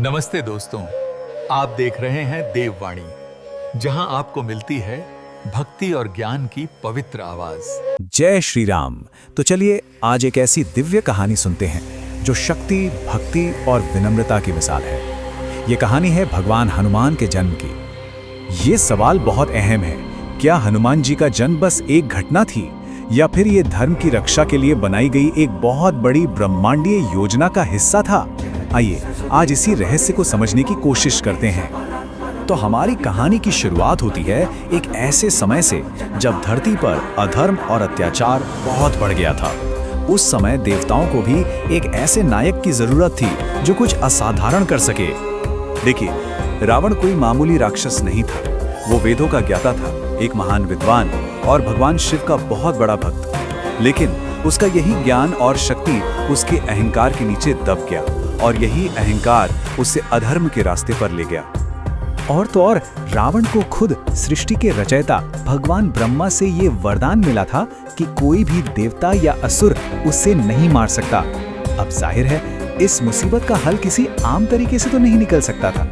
नमस्ते दोस्तों, आप देख रहे हैं देववाणी, जहां आपको मिलती है भक्ति और ज्ञान की पवित्र आवाज। जय श्री राम। तो चलिए आज एक ऐसी दिव्य कहानी सुनते हैं जो शक्ति, भक्ति और विनम्रता की मिसाल है। ये कहानी है भगवान हनुमान के जन्म की। ये सवाल बहुत अहम है, क्या हनुमान जी का जन्म बस एक घटना थी या फिर ये धर्म की रक्षा के लिए बनाई गई एक बहुत बड़ी ब्रह्मांडीय योजना का हिस्सा था? आइए आज इसी रहस्य को समझने की कोशिश करते हैं। तो हमारी कहानी की शुरुआत होती है एक ऐसे समय से जब धरती पर अधर्म और अत्याचार बहुत बढ़ गया था। उस समय देवताओं को भी एक ऐसे नायक की जरूरत थी जो कुछ असाधारण कर सके। देखिए, रावण कोई मामूली राक्षस नहीं था, वो वेदों का ज्ञाता था, एक महान विद्वान और भगवान शिव का बहुत बड़ा भक्त। लेकिन उसका यही ज्ञान और शक्ति उसके अहंकार के नीचे दब गया और यही अहंकार उसे अधर्म के रास्ते पर ले गया। और तो और रावण को खुद सृष्टि के रचयिता भगवान ब्रह्मा से ये वरदान मिला था कि कोई भी देवता या असुर उससे नहीं मार सकता। अब जाहिर है इस मुसीबत का हल किसी आम तरीके से तो नहीं निकल सकता था।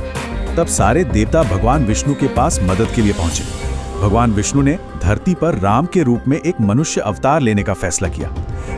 तब सारे देवता भगवान विष्णु के पास मदद के लिए पहुंचे। भगवान विष्णु ने धरती पर राम के रूप में एक मनुष्य अवतार लेने का फैसला किया,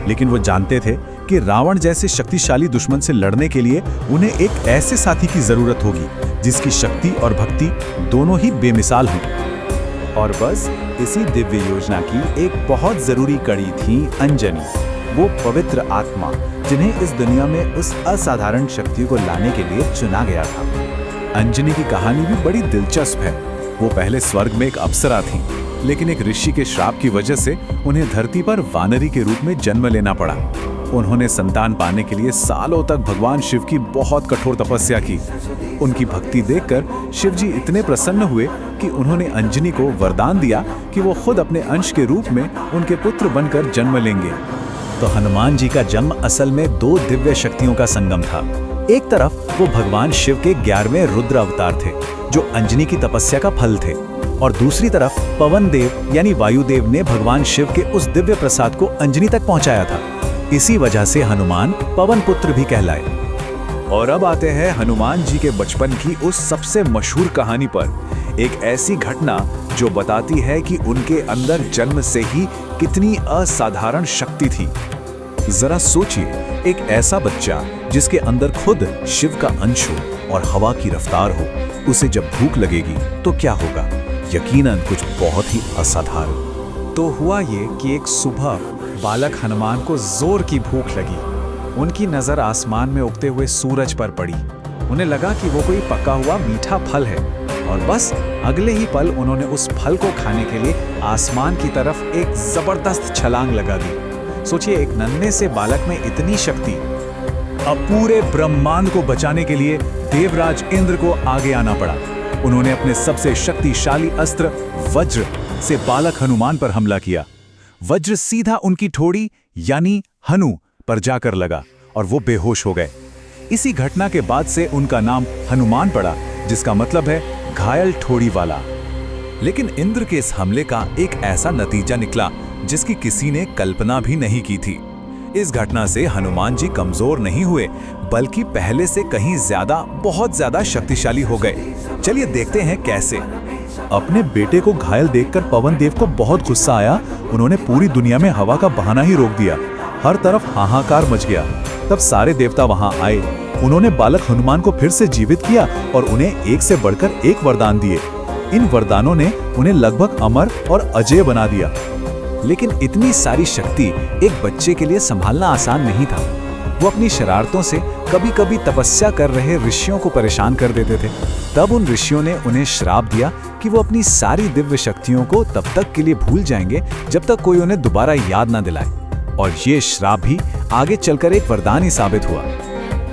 लेकिन वो जानते थे कि रावण जैसे शक्तिशाली दुश्मन से लड़ने के लिए उन्हें एक ऐसे साथी की जरूरत होगी जिसकी शक्ति और भक्ति दोनों ही बेमिसाल हों। और बस इसी दिव्य योजना की एक बहुत जरूरी कड़ी थी अंजनी, वो पवित्र आत्मा जिन्हें इस दुनिया में उस असाधारण शक्ति को लाने के लिए चुना गया था। अंजनी की कहानी भी बड़ी दिलचस्प है। वो पहले स्वर्ग में एक अप्सरा थी, लेकिन एक ऋषि के श्राप की वजह से उन्हें धरती पर वानरी के रूप में जन्म लेना पड़ा। उन्होंने संतान पाने के लिए सालों तक भगवान शिव की बहुत कठोर तपस्या की। उनकी भक्ति देखकर शिव जी इतने प्रसन्न हुए कि उन्होंने अंजनी को वरदान दिया कि वो खुद अपने अंश के रूप में उनके पुत्र बनकर जन्म लेंगे। तो हनुमान जी का जन्म असल में दो दिव्य शक्तियों का संगम था। एक तरफ वो भगवान शिव के 11वें रुद्र अवतार थे जो अंजनी की तपस्या का फल थे, और दूसरी तरफ पवन देव यानी वायुदेव ने भगवान शिव के उस दिव्य प्रसाद को अंजनी तक पहुंचाया था। इसी वजह से हनुमान पवन पुत्र भी कहलाए। और अब आते हैं हनुमान जी के बचपन की उस सबसे मशहूर कहानी पर, एक ऐसी घटना जो बताती है कि उनके अंदर जन्म से ही कितनी असाधारण शक्ति थी। जरा सोचिए, एक ऐसा बच्चा जिसके अंदर खुद शिव का अंश हो और हवा की रफ्तार हो, उसे जब भूख लगेगी तो क्या होगा? यकीनन कुछ बहुत ही असाधारण। तो हुआ ये कि एक सुबह बालक हनुमान को जोर की भूख लगी। उनकी नजर आसमान में उगते हुए सूरज पर पड़ी। उन्हें लगा कि वो कोई पका हुआ मीठा फल है, और बस अगले ही पल उन्होंने उस फल को खाने के लिए आसमान की तरफ एक जबरदस्त छलांग लगा दी। सोचिए, एक नन्हे से बालक में इतनी शक्ति। अब पूरे ब्रह्मांड को बचाने के लिए देवराज इंद्र को आगे आना पड़ा। उन्होंने अपने सबसे शक्तिशाली अस्त्र वज्र से बालक हनुमान पर हमला किया। वज्र सीधा उनकी ठोड़ी यानी हनु पर जाकर लगा और वो बेहोश हो गए। इसी घटना के बाद से उनका नाम हनुमान पड़ा, जिसका मतलब है घायल ठोड़ी वाला। लेकिन इंद्र के इस हमले का एक ऐसा नतीजा निकला जिसकी किसी ने कल्पना भी नहीं की थी। इस घटना से हनुमान जी कमजोर नहीं हुए, बल्कि पहले से कहीं ज्यादा, बहुत ज्यादा शक्तिशाली हो गए। चलिए देखते हैं कैसे। अपने बेटे को घायल देखकर पवन देव को बहुत गुस्सा आया। उन्होंने पूरी दुनिया में हवा का बहाना ही रोक दिया। हर तरफ हाहाकार मच गया। तब सारे देवता वहां आए। उन्होंने बालक हनुमान को फिर से जीवित किया और उन्हें एक से बढ़कर एक वरदान दिए। इन वरदानों ने उन्हें लगभग अमर और अजेय बना दिया। लेकिन इतनी सारी शक्ति एक बच्चे के लिए संभालना आसान नहीं था। वो अपनी शरारतों से कभी कभी तपस्या कर रहे ऋषियों को परेशान कर देते थे। तब उन ऋषियों ने उन्हें श्राप दिया कि वो अपनी सारी दिव्य शक्तियों को तब तक के लिए भूल जाएंगे जब तक कोई उन्हें दोबारा याद ना दिलाए। और ये श्राप भी आगे चलकर एक वरदान ही साबित हुआ।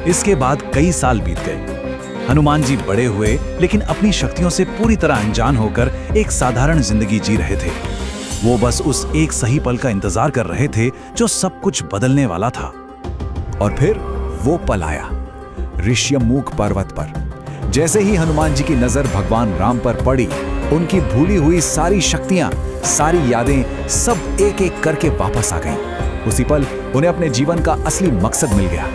इसके बाद कई साल बीत गए। हनुमान जी बड़े हुए, लेकिन अपनी शक्तियों से पूरी तरह अनजान होकर एक साधारण जिंदगी जी रहे थे। वो बस उस एक सही पल का इंतजार कर रहे थे जो सब कुछ बदलने वाला था। और फिर वो पल आया, ऋष्यमूक पर्वत पर। जैसे ही हनुमान जी की नजर भगवान राम पर पड़ी, उनकी भूली हुई सारी शक्तियां, सारी यादें सब एक एक करके वापस आ गईं। उसी पल उन्हें अपने जीवन का असली मकसद मिल गया,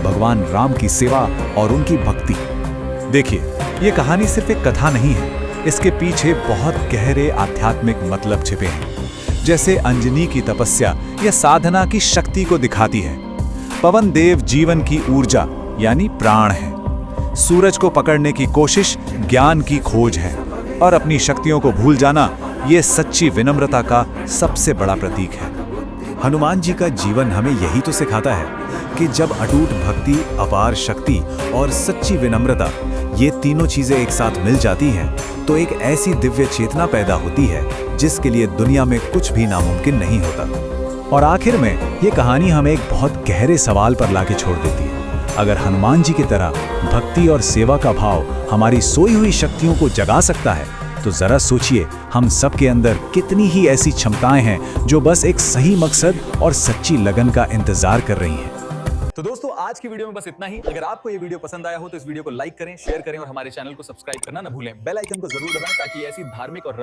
भगवान राम की सेवा और उनकी भक्ति। देखिए, ये कहानी सिर्फ एक कथा नहीं है, इसके पीछे बहुत गहरे आध्यात्मिक मतलब छिपे हैं। जैसे अंजनी की तपस्या या साधना की शक्ति को दिखाती है। पवन देव जीवन की ऊर्जा यानी प्राण है। सूरज को पकड़ने की कोशिश ज्ञान की खोज है, और अपनी शक्तियों को भूल जाना ये सच्ची विनम्रता का सबसे बड़ा प्रतीक है। हनुमान जी का जीवन हमें यही तो सिखाता है कि जब अटूट भक्ति, अपार शक्ति और सच्ची विनम्रता, ये तीनों चीजें एक साथ मिल जाती हैं, तो एक ऐसी दिव्य चेतना पैदा होती है जिसके लिए दुनिया में कुछ भी नामुमकिन नहीं होता। और आखिर में ये कहानी हमें एक बहुत गहरे सवाल पर लाके छोड़ देती है। अगर हनुमान जी की तरह भक्ति और सेवा का भाव हमारी सोई हुई शक्तियों को जगा सकता है, तो जरा सोचिए हम सबके अंदर कितनी ही ऐसी क्षमताएं हैं जो बस एक सही मकसद और सच्ची लगन का इंतजार कर रही हैं। तो दोस्तों, आज की वीडियो में बस इतना ही। अगर आपको ये वीडियो पसंद आया हो तो इस वीडियो को लाइक करें, शेयर करें और हमारे चैनल को सब्सक्राइब करना न भूलें। बेल आइकन को जरूर दबाएं ताकि ऐसी धार्मिक और